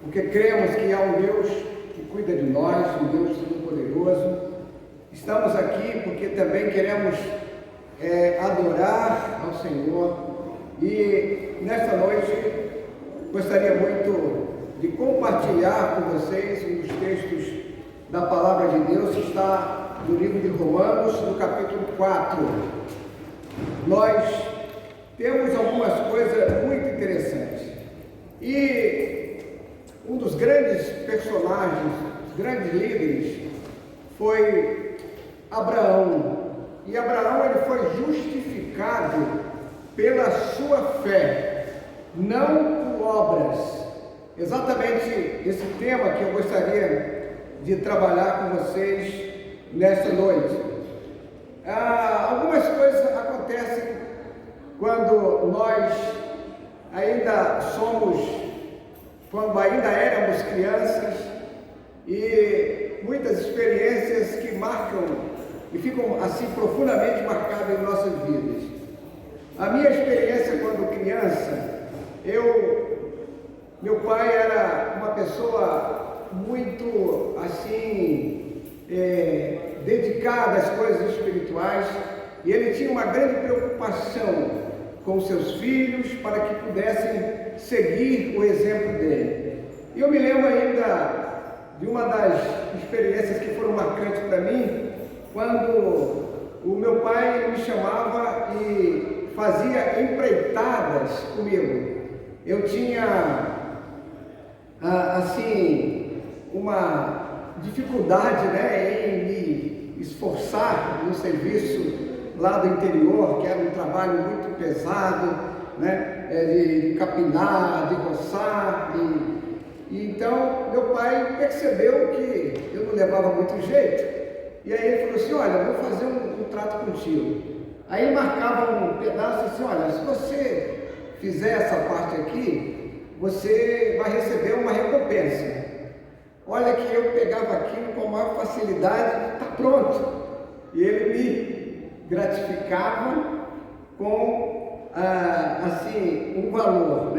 porque cremos que há um Deus que cuida de nós, um Deus todo-poderoso. Estamos aqui porque também queremos adorar ao Senhor, e nesta noite gostaria muito de compartilhar com vocês um dos textos da Palavra de Deus, que está no livro de Romanos, no capítulo 4. Nós temos algumas coisas muito interessantes, e um dos grandes personagens, os grandes líderes, foi Abraão. E Abraão, ele foi justificado pela sua fé, não por obras. Exatamente esse tema que eu gostaria de trabalhar com vocês nesta noite. Algumas coisas acontecem quando nós quando ainda éramos crianças, e muitas experiências que marcam e ficam assim profundamente marcadas em nossas vidas. A minha experiência quando criança, meu pai era uma pessoa muito assim, dedicada às coisas espirituais, e ele tinha uma grande preocupação com seus filhos para que pudessem seguir o exemplo dele. E eu me lembro ainda de uma das experiências que foram marcantes para mim, quando o meu pai me chamava e fazia empreitadas comigo. Eu tinha assim uma dificuldade, em me esforçar no serviço lá do interior, que era um trabalho muito pesado, de capinar, de roçar, e então meu pai percebeu que eu não levava muito jeito, e aí ele falou assim: olha, eu vou fazer um trato contigo. Aí ele marcava um pedaço assim: olha, se você fizer essa parte aqui, você vai receber uma recompensa. Olha que eu pegava aquilo com a maior facilidade, está pronto. E ele me gratificava com assim um valor,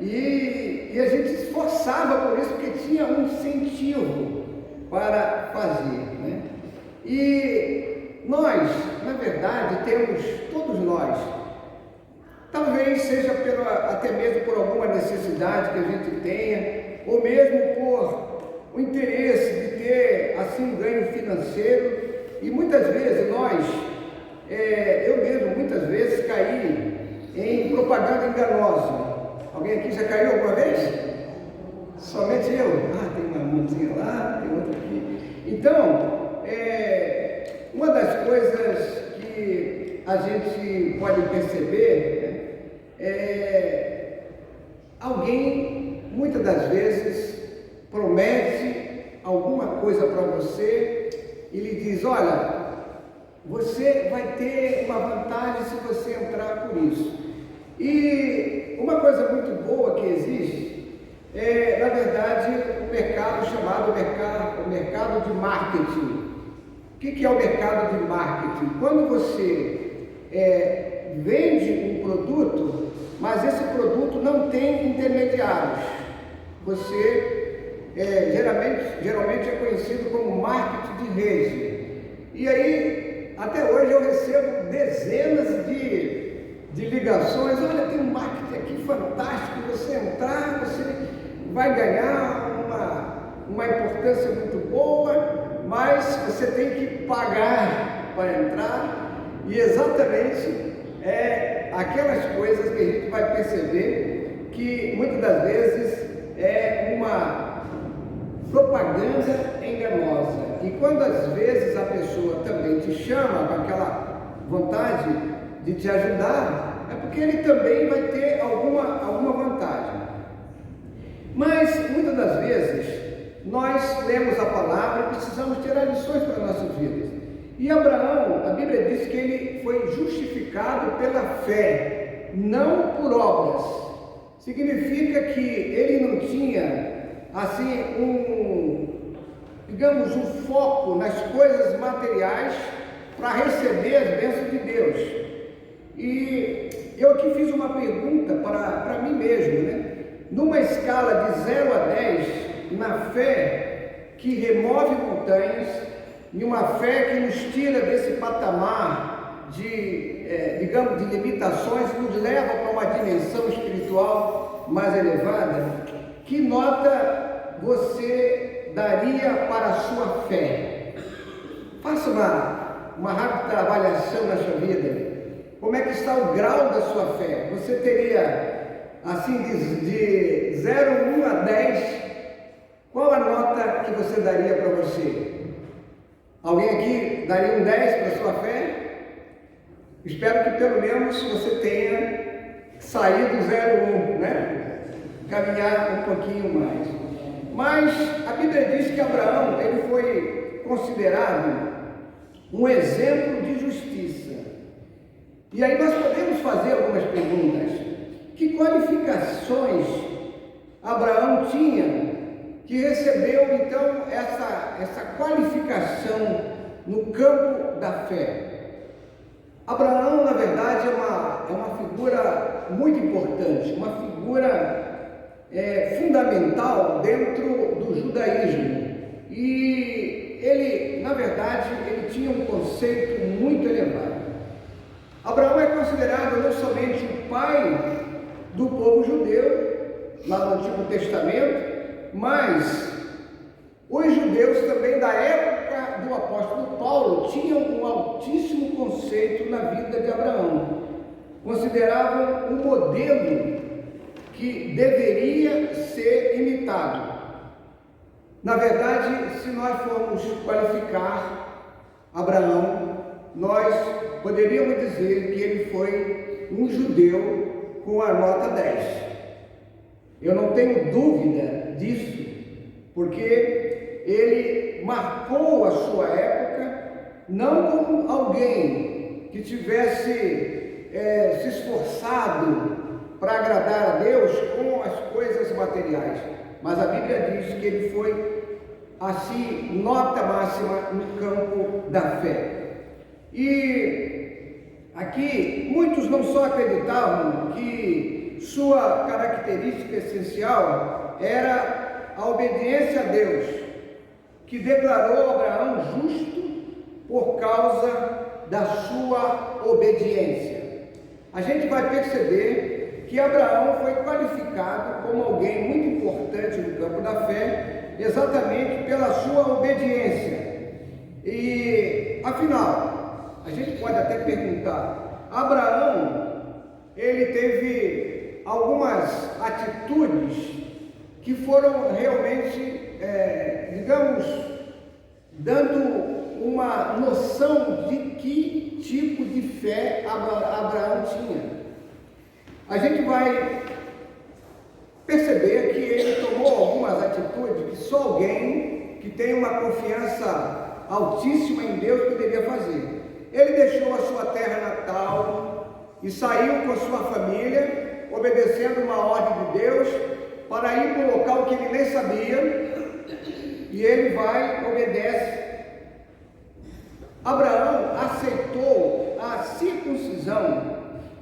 e a gente se esforçava por isso, porque tinha um incentivo para fazer, E nós, na verdade, temos, todos nós, talvez seja até mesmo por alguma necessidade que a gente tenha, ou mesmo por o interesse de ter assim um ganho financeiro, e muitas vezes eu mesmo muitas vezes caí em propaganda enganosa. Alguém aqui já caiu alguma vez? Somente eu? Tem uma mãozinha lá, tem outra aqui. Então, uma das coisas que a gente pode perceber alguém, muitas das vezes, promete alguma coisa para você e lhe diz: olha, você vai ter uma vantagem se você entrar por isso. E uma coisa muito boa que existe na verdade, o mercado chamado mercado de marketing. O que é o mercado de marketing? Quando você vende um produto, mas esse produto não tem intermediários. Você geralmente é conhecido como marketing de rede. E aí, até hoje eu recebo dezenas de ligações: olha, tem um marketing aqui fantástico, você entrar, você vai ganhar uma importância muito boa, mas você tem que pagar para entrar. E exatamente aquelas coisas que a gente vai perceber que muitas das vezes é uma propaganda enganosa. E quando às vezes a pessoa também te chama com aquela vontade de te ajudar, é porque ele também vai ter alguma vantagem. Mas muitas das vezes nós lemos a palavra e precisamos tirar lições para nossas vidas. E Abraão, a Bíblia diz que ele foi justificado pela fé, não por obras. Significa que ele não tinha assim digamos, um foco nas coisas materiais para receber as bênçãos de Deus. E eu aqui fiz uma pergunta para mim mesmo, numa escala de 0 a 10, na fé que remove montanhas, em uma fé que nos tira desse patamar digamos, de limitações, nos leva para uma dimensão espiritual mais elevada, que nota você daria para a sua fé? Faça uma rápida avaliação na sua vida. Como é que está o grau da sua fé? Você teria, assim, de 0, 1 a 10, qual a nota que você daria para você? Alguém aqui daria um 10 para a sua fé? Espero que pelo menos você tenha saído do 0, 1, né? Caminhar um pouquinho mais. Mas a Bíblia diz que Abraão, ele foi considerado um exemplo de justiça. E aí nós podemos fazer algumas perguntas. Que qualificações Abraão tinha que recebeu então essa qualificação no campo da fé? Abraão, na verdade, é uma figura muito importante, uma figura fundamental dentro do judaísmo. E ele, na verdade, ele tinha um conceito muito elevado. Abraão é considerado não somente o pai do povo judeu, lá no Antigo Testamento, mas os judeus também da época do apóstolo Paulo tinham um altíssimo conceito na vida de Abraão. Consideravam um modelo que deveria ser imitado. Na verdade, se nós formos qualificar Abraão, nós poderíamos dizer que ele foi um judeu com a nota 10. Eu não tenho dúvida disso, porque ele marcou a sua época, não como alguém que tivesse se esforçado para agradar a Deus com as coisas materiais, mas a Bíblia diz que ele foi, assim, nota máxima no campo da fé. E aqui, muitos não só acreditavam que sua característica essencial era a obediência a Deus, que declarou Abraão justo por causa da sua obediência. A gente vai perceber que Abraão foi qualificado como alguém muito importante no campo da fé, exatamente pela sua obediência. E, afinal, a gente pode até perguntar, Abraão, ele teve algumas atitudes que foram realmente, digamos, dando uma noção de que tipo de fé Abraão tinha. A gente vai perceber que ele tomou algumas atitudes que só alguém que tem uma confiança altíssima em Deus poderia fazer. Ele deixou a sua terra natal e saiu com a sua família, obedecendo uma ordem de Deus, para ir para um local que ele nem sabia, e ele vai, obedece. Abraão aceitou a circuncisão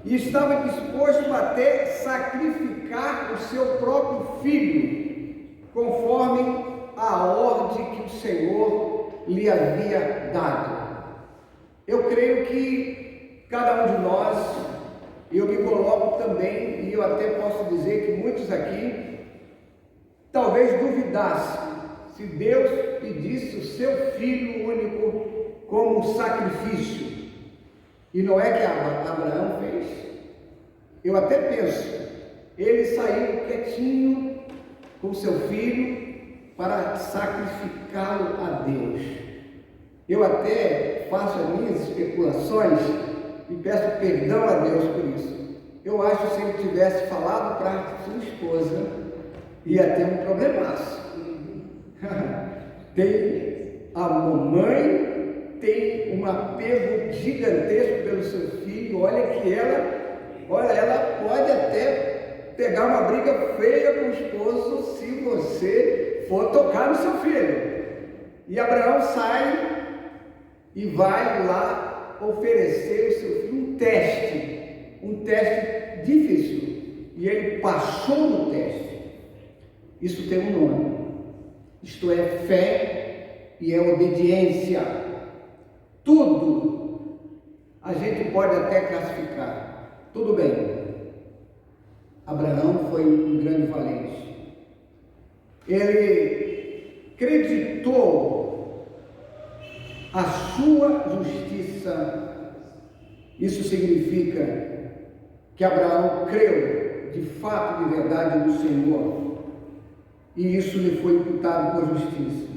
e estava disposto até sacrificar o seu próprio filho, conforme a ordem que o Senhor lhe havia dado. Eu creio que cada um de nós, eu me coloco também, e eu até posso dizer que muitos aqui, talvez duvidassem se Deus pedisse o seu Filho único como sacrifício. E não é que Abraão fez? Eu até penso, ele saiu quietinho com seu filho para sacrificá-lo a Deus. Eu até faço as minhas especulações e peço perdão a Deus por isso. Eu acho que se ele tivesse falado para sua esposa, ia ter um problemaço. Tem a mamãe, tem um apego gigantesco pelo seu filho. Olha que ela pode até pegar uma briga feia com o esposo se você for tocar no seu filho. E Abraão sai e vai lá oferecer o seu filho um teste difícil. E ele passou no teste. Isso tem um nome. Isto é fé e é obediência. Tudo a gente pode até classificar. Tudo bem. Abraão foi um grande valente. Ele acreditou a sua justiça. Isso significa que Abraão creu de fato, de verdade, no Senhor. E isso lhe foi imputado por justiça.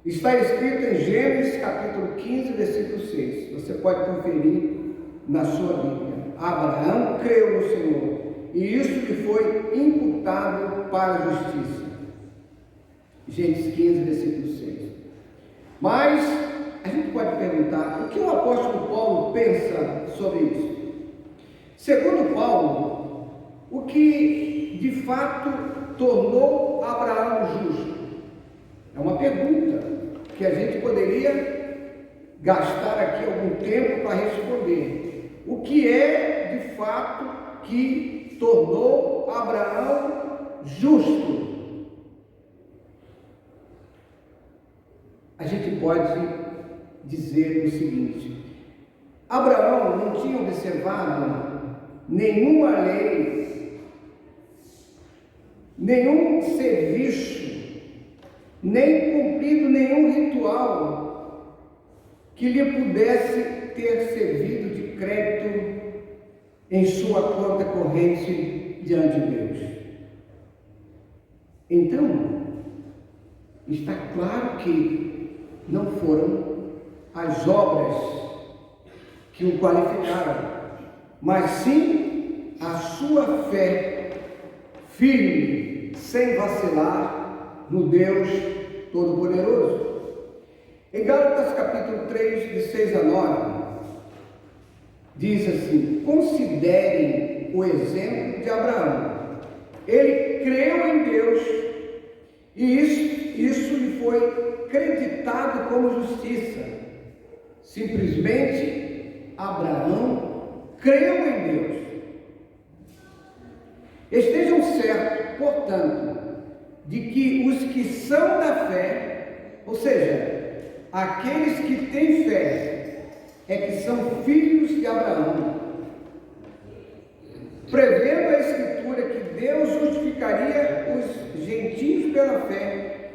Está escrito em Gênesis capítulo 15, versículo 6. Você pode conferir na sua Bíblia. Abraão creu no Senhor, e isso lhe foi imputado para a justiça. Gênesis 15, versículo 6. Mas a gente pode perguntar, o que o apóstolo Paulo pensa sobre isso? Segundo Paulo, o que de fato tornou Abraão justo? É uma pergunta que a gente poderia gastar aqui algum tempo para responder. O que é de fato que tornou Abraão justo? A gente pode dizer o seguinte: Abraão não tinha observado nenhuma lei, nenhum serviço, nem cumprido nenhum ritual que lhe pudesse ter servido de crédito em sua conta corrente diante de Deus. Então, está claro que não foram as obras que o qualificaram, mas sim a sua fé firme, sem vacilar no Deus Todo-Poderoso. Em Gálatas capítulo 3, de 6 a 9, diz assim: considerem o exemplo de Abraão. Ele creu em Deus e isso lhe foi creditado como justiça. Simplesmente Abraão creu em Deus. Estejam certos, portanto, de que os que são da fé, ou seja, aqueles que têm fé, é que são filhos de Abraão. Prevendo a Escritura que Deus justificaria os gentios pela fé,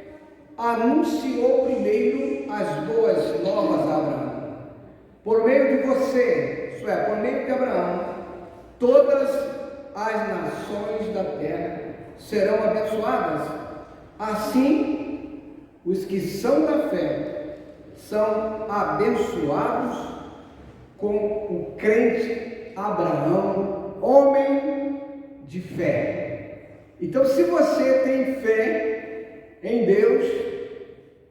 anunciou primeiro as boas novas a Abraão. Por meio de você, isto é, por meio de Abraão, todas as nações da terra serão abençoadas. Assim, os que são da fé são abençoados com o crente Abraão, homem de fé. Então, se você tem fé em Deus,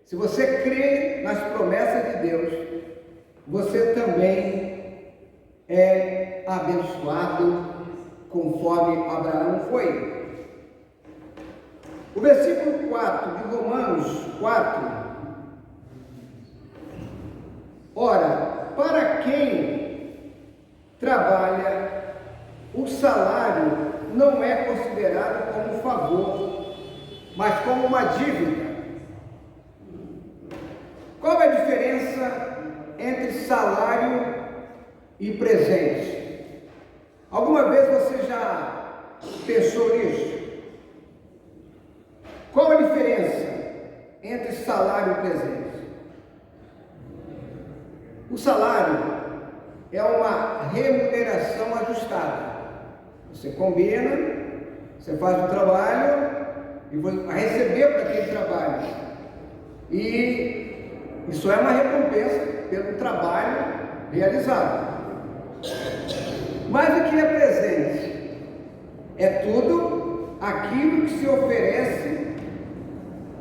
se você crê nas promessas de Deus, você também é abençoado conforme Abraão foi. O versículo 4 de Romanos 4. Ora, para quem trabalha, o salário não é considerado como favor, mas como uma dívida. Qual é a diferença entre salário e presente? Alguma vez você já pensou nisso? Qual a diferença entre salário e presente? O salário é uma remuneração ajustada. Você combina, você faz o trabalho e vai receber por aquele trabalho. E isso é uma recompensa pelo trabalho realizado. Mas o que é presente? É tudo aquilo que se oferece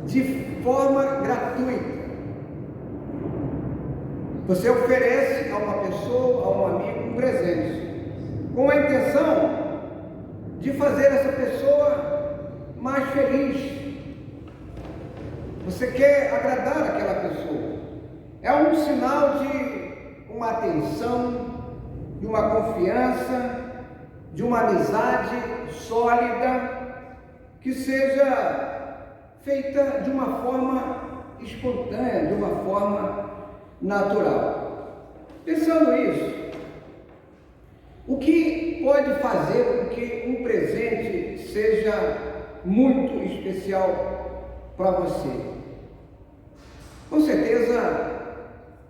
de forma gratuita. Você oferece a uma pessoa, a um amigo, um presente, com a intenção de fazer essa pessoa mais feliz. Você quer agradar aquela pessoa. É um sinal de uma atenção, de uma confiança, de uma amizade sólida, que seja feita de uma forma espontânea, de uma forma natural. Pensando nisso, o que pode fazer com que um presente seja muito especial para você? Com certeza,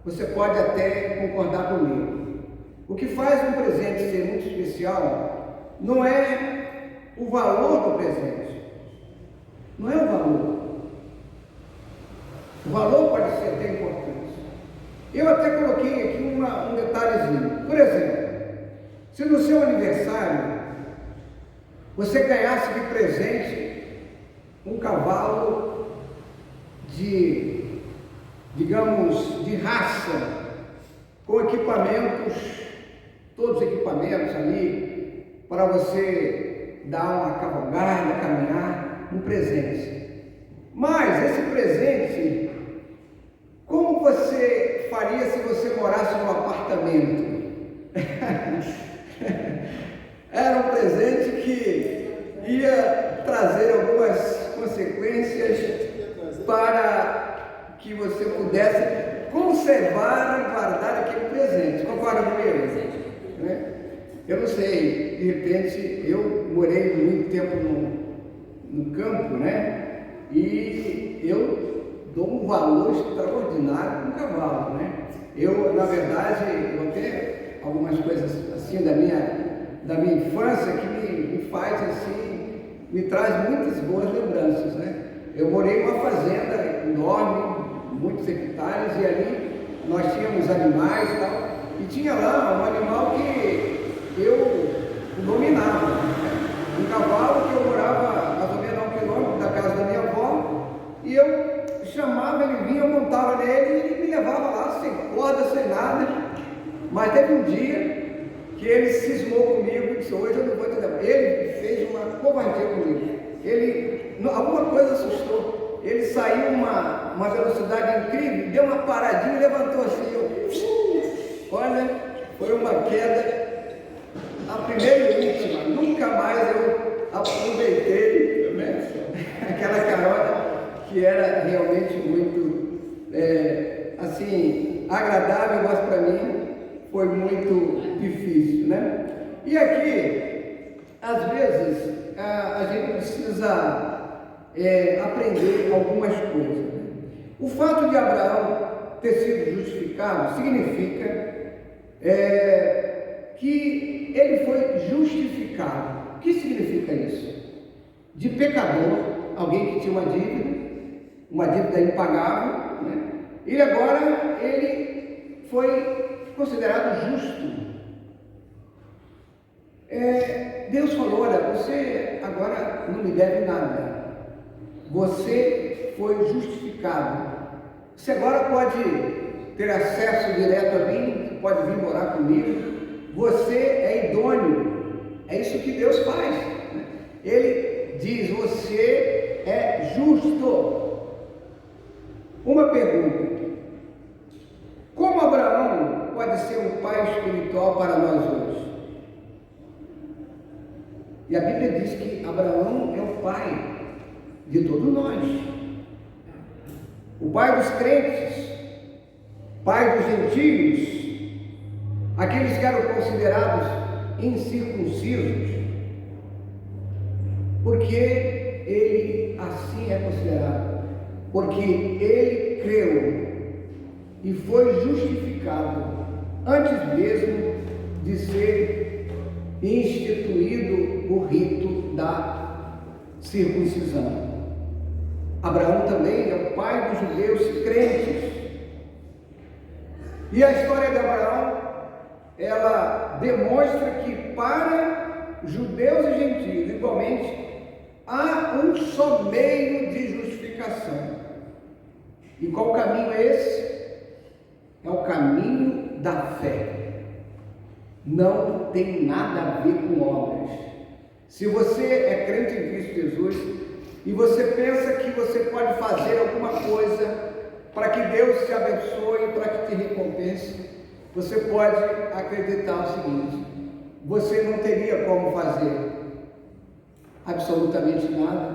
você pode até concordar comigo. O que faz um presente ser muito especial não é o valor do presente. Não é o valor. O valor pode ser até importante. Eu até coloquei aqui um detalhezinho. Por exemplo, se no seu aniversário você ganhasse de presente um cavalo de, digamos, de raça, com equipamentos, todos os equipamentos ali, para você dar uma cavalgada, caminhar, um presente. Mas esse presente, como você faria se você morasse num apartamento? Era um presente que ia trazer algumas consequências para que você pudesse conservar e guardar aquele presente. Concorda comigo? Eu não sei, de repente eu morei muito tempo no campo, né? E eu dou um valor extraordinário para o cavalo, né? Eu, na verdade, eu tenho algumas coisas assim da minha infância que me faz assim, me traz muitas boas lembranças, né? Eu morei em uma fazenda enorme, muitos hectares, e ali nós tínhamos animais e tal, e tinha lá um animal que eu dominava, né? Um cavalo que eu morava mais ou menos a 1 quilômetro da casa da minha avó, e eu chamava, ele vinha, eu montava nele e ele me levava lá sem corda, sem nada. Mas teve um dia que ele cismou comigo e disse: hoje eu não vou te levar. Ele fez uma covardia comigo. Alguma coisa assustou. Ele saiu uma velocidade incrível, deu uma paradinha e levantou assim. Olha, foi uma queda, a primeira e última. Nunca mais eu aproveitei, né, aquela carona que era realmente muito, assim, agradável, mas para mim foi muito difícil, né? E aqui, às vezes, a gente precisa aprender algumas coisas, né? O fato de Abraão ter sido justificado significa que ele foi justificado. O que significa isso? De pecador, alguém que tinha uma dívida impagável, né? E agora ele foi considerado justo. Deus falou: olha, você agora não me deve nada, você foi justificado, você agora pode ter acesso direto a mim, pode vir morar comigo, você é idôneo. É isso que Deus faz, né? Ele diz: você é justo. Uma pergunta: como Abraão pode ser um pai espiritual para nós hoje? E a Bíblia diz que Abraão é o pai de todos nós, o pai dos crentes, pai dos gentios, aqueles que eram considerados incircuncisos, porque ele assim é considerado, porque ele creu e foi justificado antes mesmo de ser instituído o rito da circuncisão. Abraão também é o pai dos judeus crentes. E a história de Abraão, ela demonstra que para judeus e gentios, igualmente, há um só meio de justificação. E qual caminho é esse? É o caminho da fé. Não tem nada a ver com obras. Se você é crente em Cristo Jesus e você pensa que você pode fazer alguma coisa para que Deus te abençoe, para que te recompense, você pode acreditar o seguinte: você não teria como fazer absolutamente nada,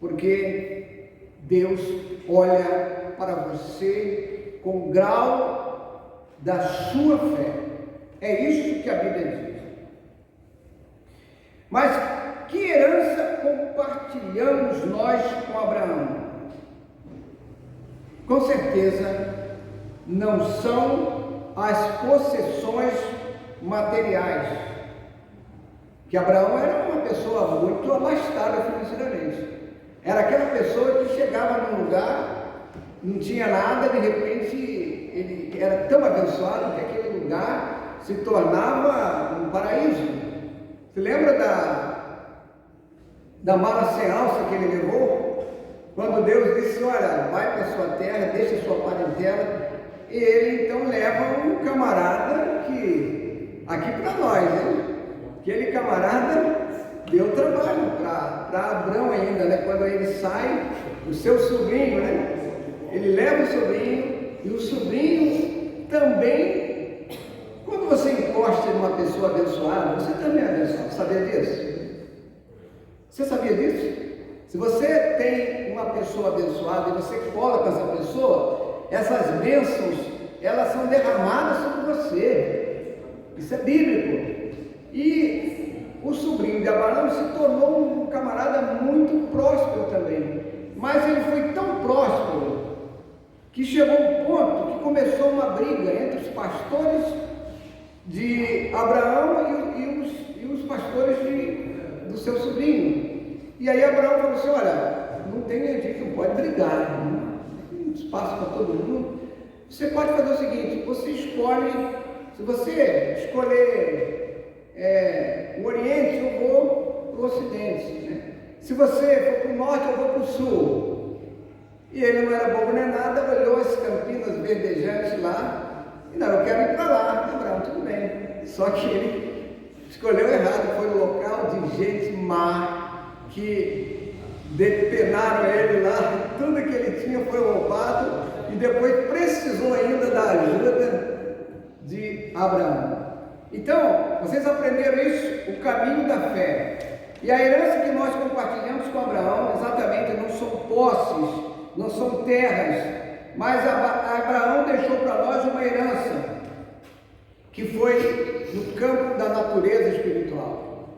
porque Deus olha para você com o grau da sua fé. É isso que a Bíblia diz. Mas que herança compartilhamos nós com Abraão? Com certeza não são as possessões materiais, que Abraão era uma pessoa muito abastada financeiramente. Era aquela pessoa que chegava num lugar, não tinha nada, de repente ele era tão abençoado que aquele lugar se tornava um paraíso. Você lembra da mala sem alça que ele levou? Quando Deus disse, olha, vai para a sua terra, deixa a sua parentela, e ele então leva um camarada que, aqui para nós, hein? Aquele camarada deu trabalho para Abraão ainda, né? Quando ele sai, o seu sobrinho, né? Ele leva o sobrinho, e o sobrinho também, quando você encosta em uma pessoa abençoada, você também é abençoado. Sabia disso? Você sabia disso? Se você tem uma pessoa abençoada e você cola com essa pessoa, essas bênçãos, elas são derramadas sobre você. Isso é bíblico. E o sobrinho de Abraão se tornou um camarada muito próspero também. Mas ele foi tão próspero que chegou um ponto que começou uma briga entre os pastores de Abraão e os pastores do seu sobrinho. E aí Abraão falou assim, olha, não tem gente que não pode brigar, não tem espaço para todo mundo. Você pode fazer o seguinte, você escolhe, se você escolher o Oriente, eu vou para o Ocidente, né? Se você for para o Norte, eu vou para o Sul. E ele não era bobo nem nada, olhou as campinas verdejantes lá, e não, eu quero ir para lá. Abraão, tudo bem. Só que ele escolheu errado, foi no local de gente má, que depenaram ele lá, tudo que ele tinha foi roubado, e depois precisou ainda da ajuda de Abraão. Então, vocês aprenderam isso, o caminho da fé. E a herança que nós compartilhamos com Abraão, exatamente, não são posses, não são terras, mas Abraão deixou para nós uma herança, que foi no campo da natureza espiritual.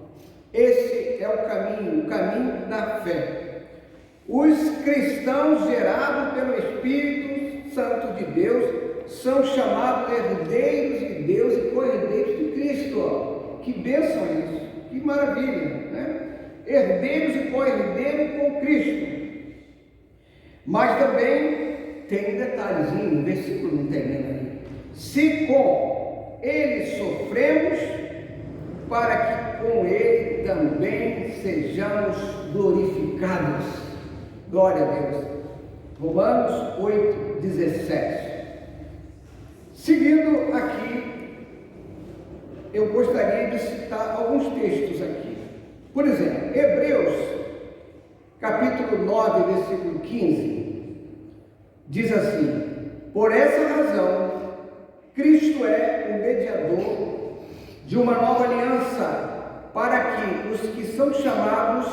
Esse é o caminho da fé. Os cristãos gerados pelo Espírito Santo de Deus são chamados herdeiros de Deus e co-herdeiros de Cristo. Que bênção é isso, que maravilha, né? Herdeiros e co-herdeiros com Cristo. Mas também tem um detalhezinho, o versículo não tem nem. Se com ele sofremos, para que com ele também sejamos glorificados. Glória a Deus. Romanos 8:17. Seguindo aqui, eu gostaria de citar alguns textos aqui. Por exemplo, Hebreus, capítulo 9, versículo 15, diz assim: por essa razão, Cristo é o mediador de uma nova aliança, para que os que são chamados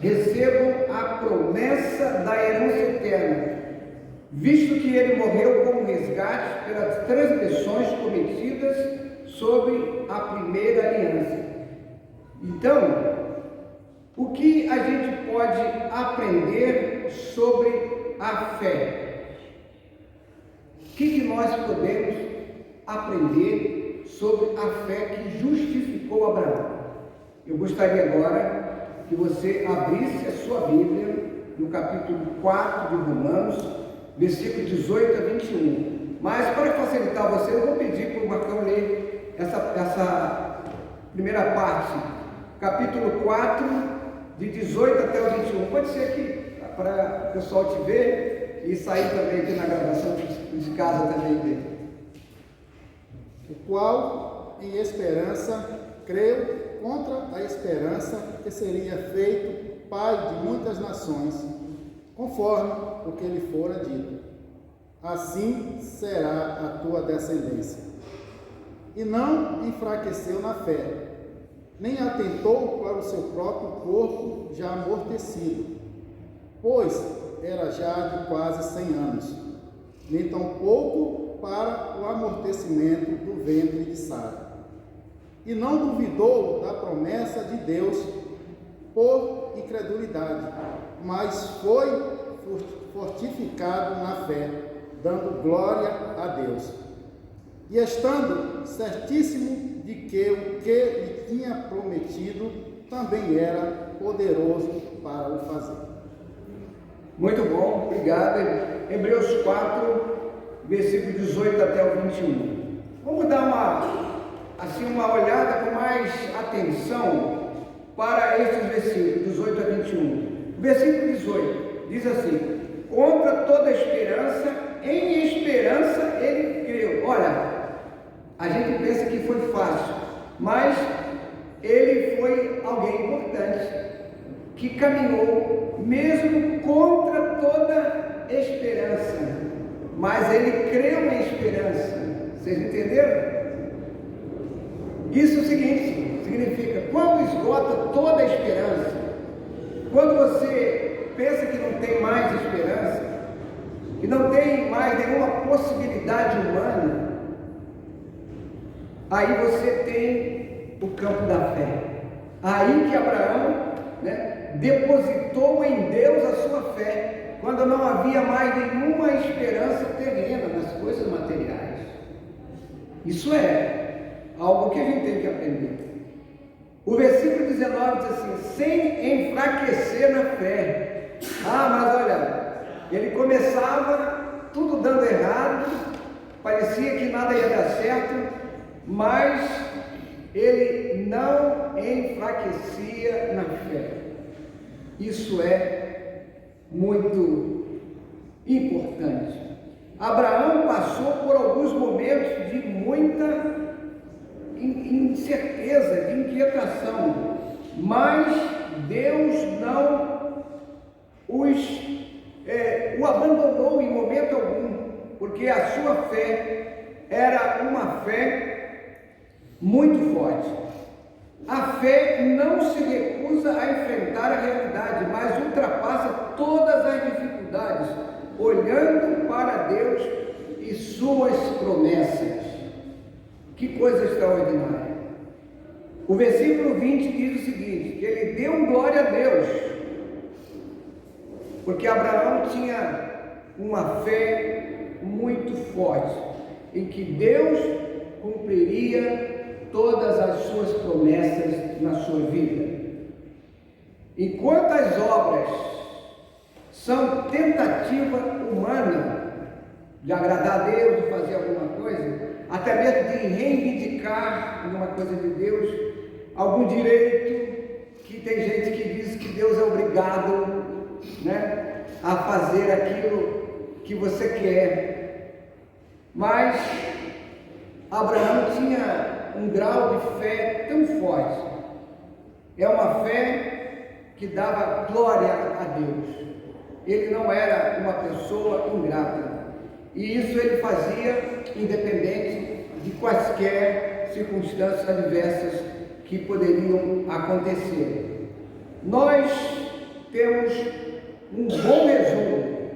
recebam a promessa da herança eterna, visto que ele morreu como resgate pelas transgressões cometidas sob a primeira aliança. Então, o que a gente pode aprender sobre a fé? O que nós podemos aprender sobre a fé que justificou Abraão? Eu gostaria agora que você abrisse a sua Bíblia no capítulo 4 de Romanos, versículo 18 a 21. Mas para facilitar você, eu vou pedir para o Marcão ler essa primeira parte, capítulo 4, de 18 até o 21. Pode ser aqui, para o pessoal te ver e sair também aqui na gravação de casa também dele. O qual, em esperança, creu contra a esperança que seria feito pai de muitas nações, conforme o que lhe fora dito: assim será a tua descendência. E não enfraqueceu na fé, nem atentou para o seu próprio corpo já amortecido, pois era já de quase 100 anos, nem tampouco para o amortecimento do ventre de Sara. E não duvidou da promessa de Deus por incredulidade, mas foi fortificado na fé, dando glória a Deus. E estando certíssimo de que o que lhe tinha prometido também era poderoso para o fazer. Muito bom, obrigado. Hebreus 4, versículo 18 até o 21. Vamos dar uma olhada com mais atenção para estes versículos, 18 a 21. Versículo 18 diz assim: contra toda esperança, em esperança ele creu. Olha, a gente pensa que foi fácil, mas ele foi alguém importante, que caminhou mesmo contra toda esperança, mas ele creu em esperança. Vocês entenderam? Isso é o seguinte, significa, quando esgota toda a esperança, quando você pensa que não tem mais esperança, que não tem mais nenhuma possibilidade humana, aí você tem o campo da fé. Aí que Abraão, depositou em Deus a sua fé, quando não havia mais nenhuma esperança terrena nas coisas materiais. Isso é algo que a gente tem que aprender. O versículo 19 diz assim: sem enfraquecer na fé. Mas olha, ele começava tudo dando errado, parecia que nada ia dar certo, mas ele não enfraquecia na fé. Isso é muito importante. Abraão passou por alguns momentos de muita incerteza, de inquietação, mas Deus não o abandonou em momento algum, porque a sua fé era uma fé muito forte. A fé não se recusa a enfrentar a realidade, mas ultrapassa todas as dificuldades, olhando para Deus e suas promessas. Que coisa extraordinária! O versículo 20 diz o seguinte: que ele deu glória a Deus, porque Abraão tinha uma fé muito forte, em que Deus cumpriria todas as suas promessas na sua vida. Enquanto as obras são tentativa humana de agradar a Deus, de fazer alguma coisa, até mesmo de reivindicar alguma coisa de Deus, algum direito, que tem gente que diz que Deus é obrigado, a fazer aquilo que você quer. Mas Abraão tinha um grau de fé tão forte, é uma fé que dava glória a Deus. Ele não era uma pessoa ingrata, e isso ele fazia independente de quaisquer circunstâncias adversas que poderiam acontecer. Nós temos um bom resumo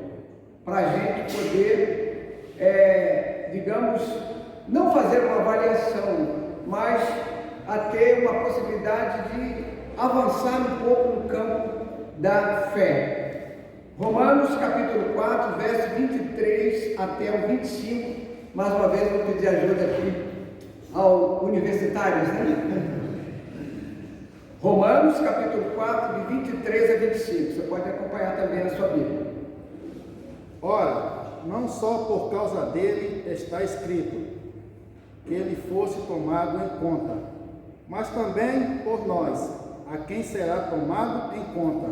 para a gente poder, não fazer uma avaliação, mas a ter uma possibilidade de avançar um pouco no campo da fé. Romanos capítulo 4, verso 23 até o 25, mais uma vez vou pedir ajuda aqui aos universitários, Romanos capítulo 4, de 23 a 25, você pode acompanhar também na sua Bíblia. Ora, não só por causa dele está escrito que ele fosse tomado em conta, mas também por nós, a quem será tomado em conta,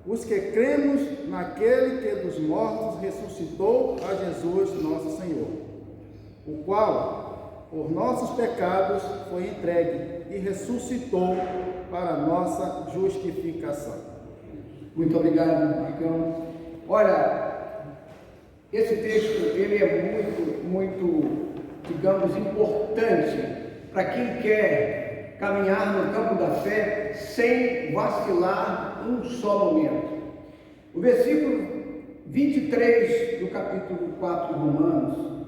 os que cremos naquele que dos mortos ressuscitou a Jesus nosso Senhor, o qual, por nossos pecados, foi entregue e ressuscitou para a nossa justificação. Muito obrigado, Marcão. Olha, esse texto ele é muito, importante para quem quer caminhar no campo da fé sem vacilar um só momento. O versículo 23 do capítulo 4 de Romanos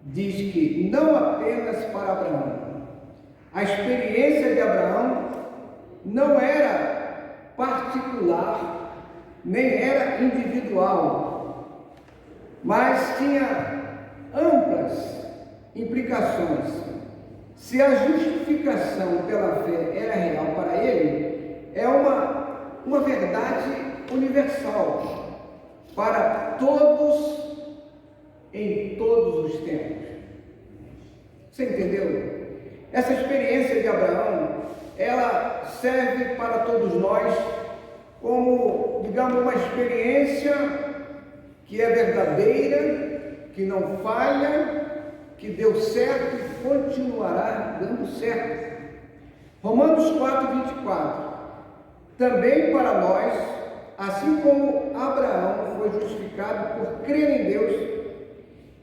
diz que não apenas para Abraão, a experiência de Abraão não era particular, nem era individual, mas tinha amplas implicações. Se a justificação pela fé era real para ele, é uma verdade universal para todos, em todos os tempos. Você entendeu? Essa experiência de Abraão, ela serve para todos nós como, digamos, uma experiência que é verdadeira, que não falha, que deu certo e continuará dando certo. Romanos 4:24. Também para nós, assim como Abraão foi justificado por crer em Deus,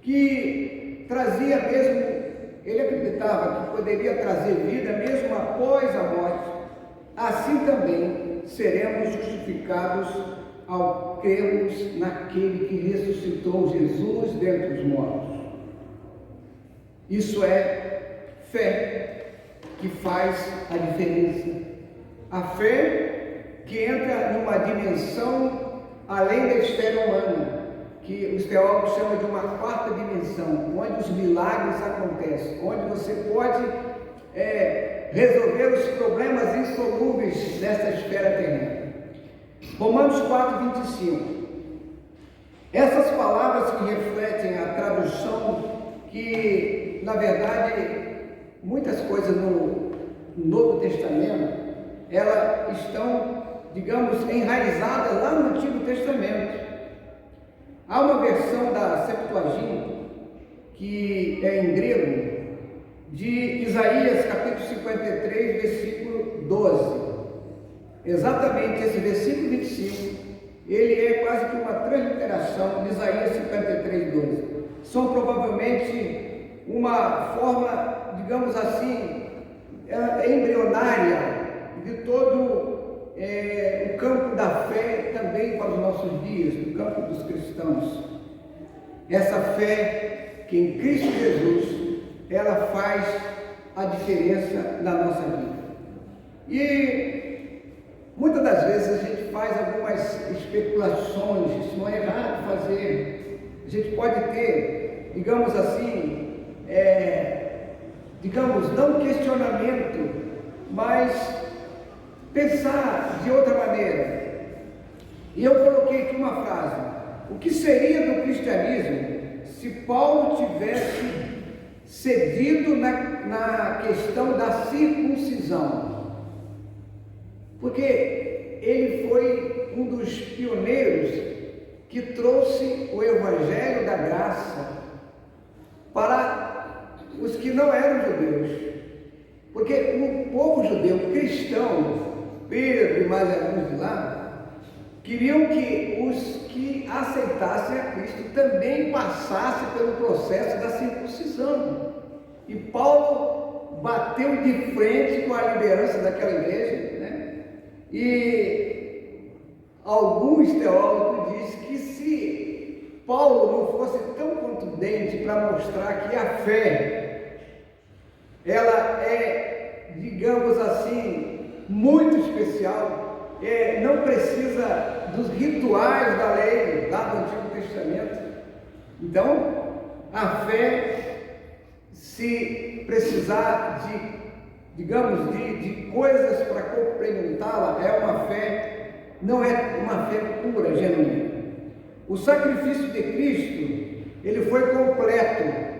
que trazia mesmo, ele acreditava que poderia trazer vida mesmo após a morte, assim também seremos justificados ao crermos naquele que ressuscitou Jesus dentre os mortos. Isso é fé que faz a diferença. A fé que entra numa dimensão além da esfera humana, que os teólogos chamam de uma quarta dimensão, onde os milagres acontecem, onde você pode resolver os problemas insolúveis dessa esfera terrena. Romanos 4:25. Essas palavras que refletem a tradução que, na verdade, muitas coisas no Novo Testamento, elas estão, digamos, enraizadas lá no Antigo Testamento. Há uma versão da Septuaginta, que é em grego, de Isaías capítulo 53, versículo 12. Exatamente esse versículo 25, ele é quase que uma transliteração de Isaías 53, 12. São provavelmente uma forma, digamos assim, embrionária de todo o campo da fé também para os nossos dias, no campo dos cristãos. Essa fé que em Cristo Jesus, ela faz a diferença na nossa vida. E muitas das vezes a gente faz algumas especulações, isso não é errado fazer. A gente pode ter, digamos assim, não questionamento, mas pensar de outra maneira. E eu coloquei aqui uma frase: o que seria do cristianismo se Paulo tivesse cedido na questão da circuncisão? Porque ele foi um dos pioneiros que trouxe o Evangelho da Graça para os que não eram judeus. Porque o povo judeu cristão, Pedro e mais alguns de lá, queriam que os que aceitassem a Cristo também passassem pelo processo da circuncisão. E Paulo bateu de frente com a liderança daquela igreja, né? E alguns teólogos dizem que se Paulo não fosse tão contundente para mostrar que a fé, ela é, digamos assim, muito especial, não precisa dos rituais da lei lá do Antigo Testamento. Então, a fé, se precisar de coisas para complementá-la, é uma fé, não é uma fé pura, genuína. O sacrifício de Cristo, ele foi completo.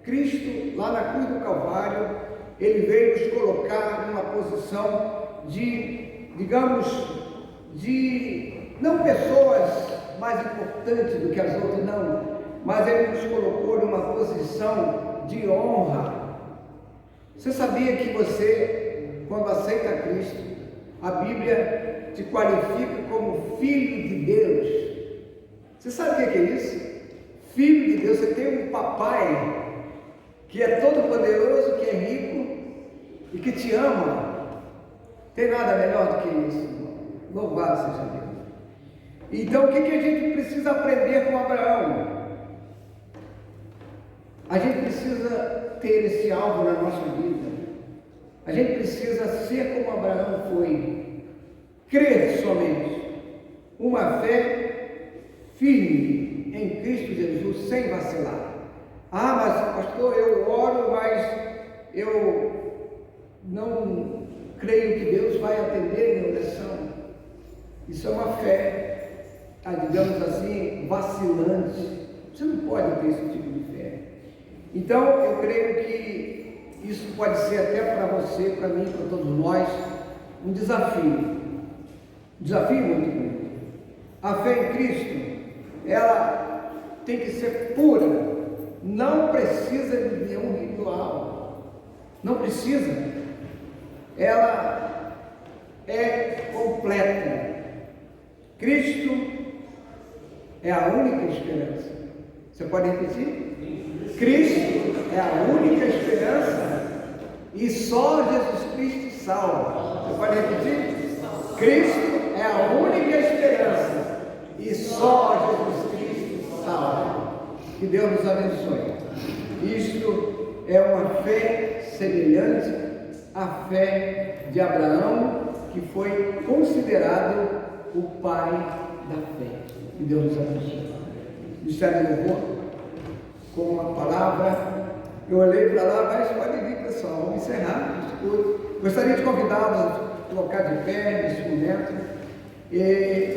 Cristo, lá na cruz do Calvário, ele veio nos colocar numa posição não pessoas mais importantes do que as outras, não, mas ele nos colocou numa posição de honra. Você sabia que você, quando aceita Cristo, a Bíblia te qualifica como filho de Deus? Você sabe o que é isso? Filho de Deus. Você tem um papai que é todo poderoso, que é rico e que te ama. Tem nada melhor do que isso, irmão. Louvado seja Deus. Então, o que a gente precisa aprender com Abraão? A gente precisa ter esse alvo na nossa vida. A gente precisa ser como Abraão foi. Crer somente. Uma fé firme em Cristo Jesus, sem vacilar. Ah, mas pastor, eu oro, mas eu não creio que Deus vai atender minha oração. Isso é uma fé, digamos assim, vacilante. Você não pode ter esse tipo de fé. Então, eu creio que isso pode ser até para você, para mim, para todos nós, um desafio. Um desafio muito grande. A fé em Cristo, ela tem que ser pura. Não precisa de nenhum ritual. Não precisa. Ela é completa. Cristo é a única esperança. Você pode repetir? Cristo é a única esperança e só Jesus Cristo salva. Você pode repetir? Cristo é a única esperança e só Jesus Cristo salva. Que Deus nos abençoe. Isto é uma fé semelhante à fé de Abraão, que foi considerado o pai da fé. Que Deus nos abençoe. Ministério de Louvor, com uma palavra, eu olhei para lá, mas pode vir, pessoal, vamos encerrar o estudo. Gostaria de convidá-los a colocar de pé nesse momento. E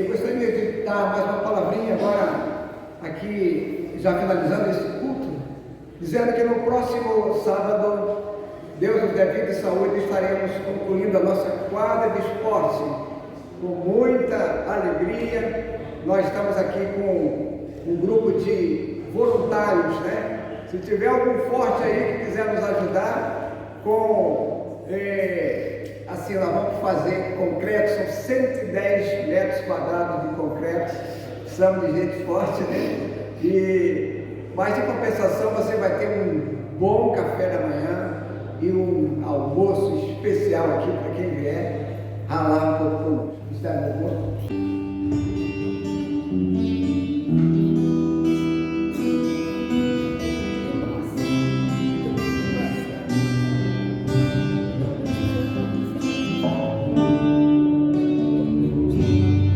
eu gostaria de dar mais uma palavrinha agora, aqui, já finalizando esse culto, dizendo que no próximo sábado, Deus nos der vida e saúde, estaremos concluindo a nossa quadra de esporte com muita alegria. Nós estamos aqui com um grupo de voluntários, né? Se tiver algum forte aí que quiser nos ajudar com, assim, nós vamos fazer concreto, são 110 metros quadrados de concreto, precisamos de gente forte, né? Mas em compensação você vai ter um bom café da manhã e um almoço especial aqui para quem vier ralar um pouco conosco. Está bom?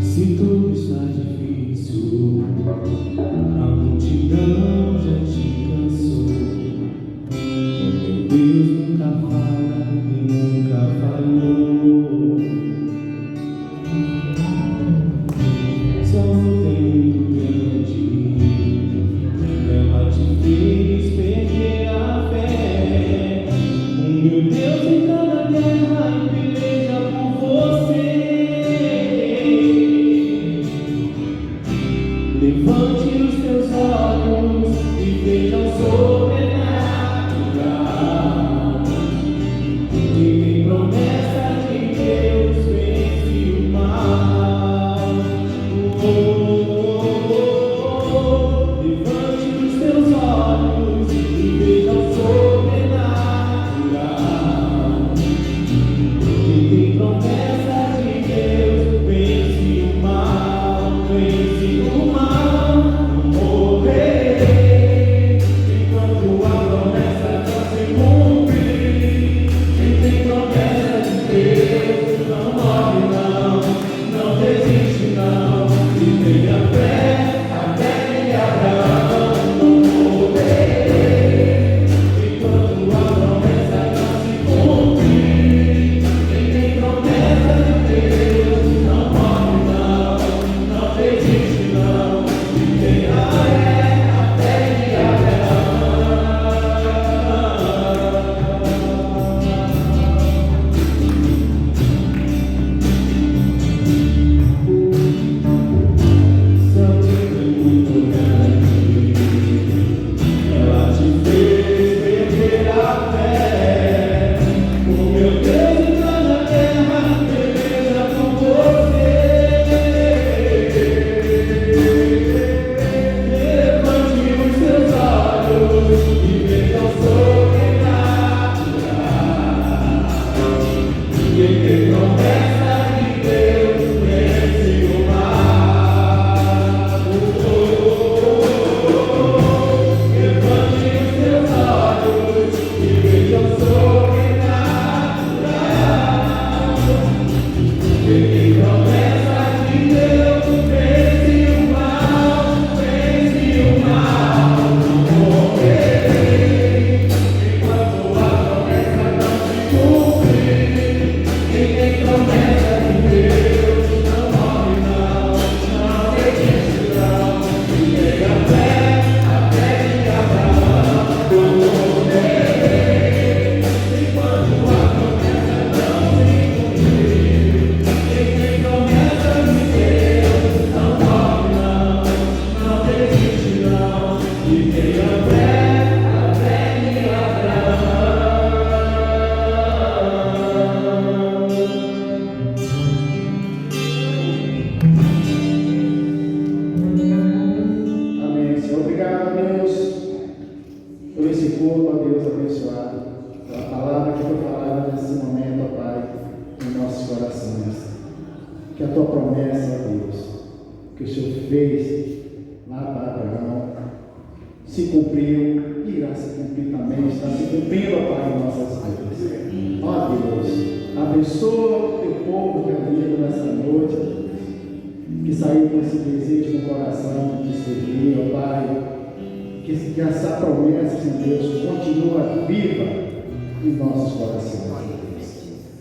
Se tudo está difícil, a multidão já te cansou. Meu Deus nunca falha e nunca falhou. Só não tem muito grande, ela te fez perder a fé. O meu Deus entra na terra e peleja por você. Levante os teus olhos e veja o sobrenatural. Que tem promessa de Deus vence o mal. Levante os teus olhos e veja o sobrenatural. Que tem promessa de Deus vence o mal, vence o mal. Morrer enquanto escuta, ó Deus abençoado, pela palavra que foi falada nesse momento, ó Pai, em nossos corações. Que a tua promessa, ó Deus, que o Senhor fez lá para Abraão, se cumpriu e irá se cumprir também, está se cumprindo, ó Pai, em nossas vidas. Ó Deus, abençoa o teu povo reunido nessa noite, ó Deus, que saiu com esse desejo no coração de te servir, ó Pai, que essa promessa, Senhor Deus, continua viva em nossos corações.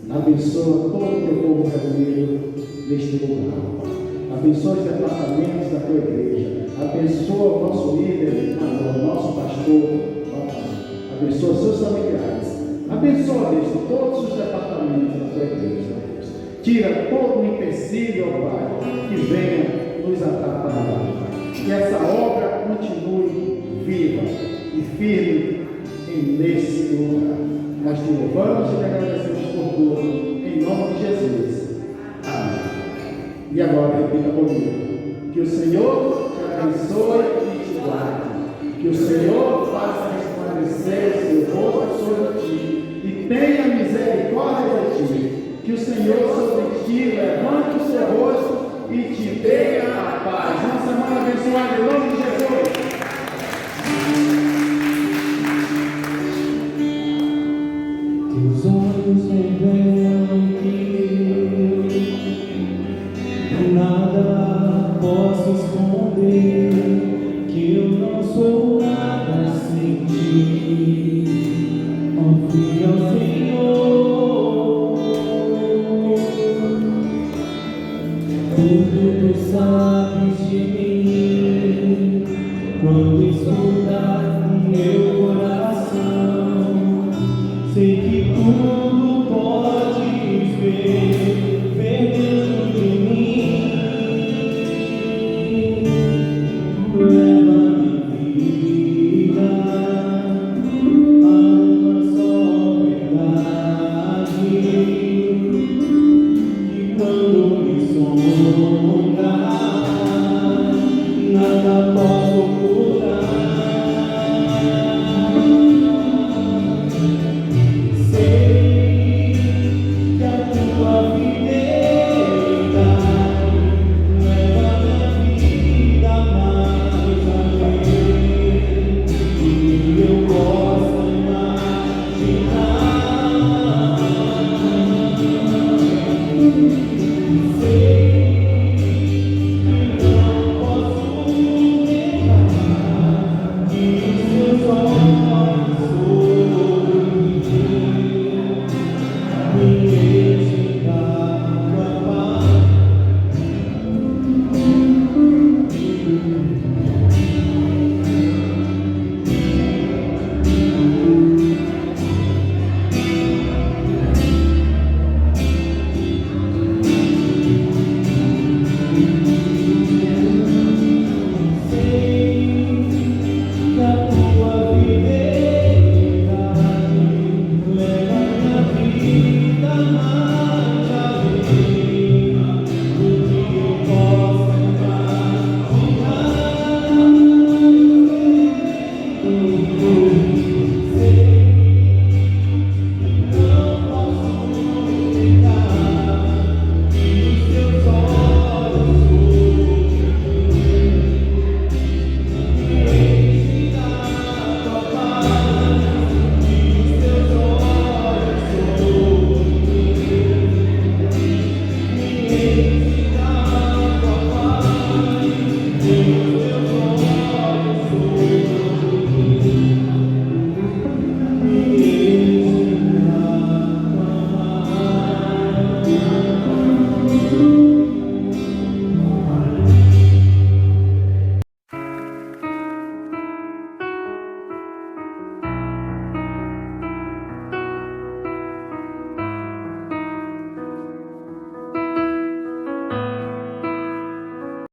Abençoa todo o teu povo reunido neste lugar. Abençoa os departamentos da tua igreja. Abençoa o nosso líder, o nosso pastor, ó Pai. Abençoa seus familiares. Abençoa, Deus, todos os departamentos da tua igreja, Deus. Tira todo o empecilho, ó Pai, que venha nos atrapalhar. Que essa obra continue viva e firme nesse lugar. Nós te louvamos e te agradecemos por tudo, em nome de Jesus. Amém. E agora repita comigo: que o Senhor te abençoe e te guarde, que o Senhor faça resplandecer o seu rosto sobre ti e tenha misericórdia de ti, que o Senhor sobre ti levante o seu rosto e te dê a paz. Uma semana abençoada em nome de Jesus. Teus olhos revelam que nada posso esconder, que eu não sou nada sem ti. Confio ao Senhor, tudo tu sabes de mim. Quando escutar